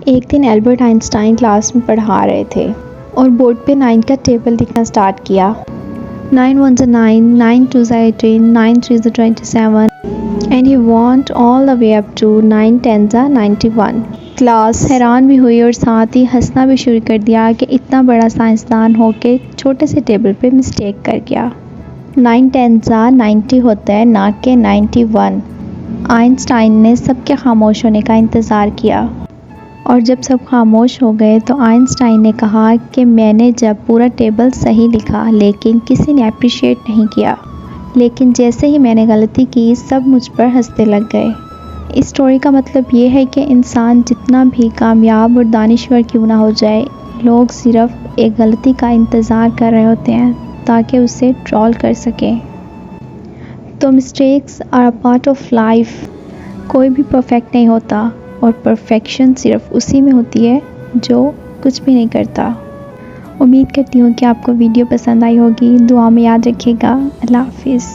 एक दिन Albert Einstein class में पढ़ा रहे थे और बोर्ड पे 9 का टेबल लिखना स्टार्ट किया। 9 1 9, 9 2 18, 9 3 27 and he want all the way up to 9 10 91। Class हैरान भी हुई और साथ ही हंसना भी शुरू कर दिया कि इतना बड़ा साइंसदान होके छोटे से टेबल पे मिस्टेक कर गया। 9 10 90 होता है, ना कि 91। आइंस्टाइन ने सबके खामोश होने का इंतज़ार किया और जब सब खामोश हो गए तो आइंस्टाइन ने कहा कि मैंने जब पूरा टेबल सही लिखा लेकिन किसी ने अप्रिशिएट नहीं किया, लेकिन जैसे ही मैंने गलती की सब मुझ पर हंसने लग गए। इस स्टोरी का मतलब ये है कि इंसान जितना भी कामयाब और दानिश्वर क्यों ना हो जाए, लोग सिर्फ एक गलती का इंतज़ार कर रहे होते हैं ताकि उसे ट्रोल कर सकें। तो mistakes are a part of life. कोई भी परफेक्ट नहीं होता और परफेक्शन सिर्फ उसी में होती है जो कुछ भी नहीं करता। उम्मीद करती हूँ कि आपको वीडियो पसंद आई होगी। दुआ में याद रखिएगा। अल्लाह हाफिज़।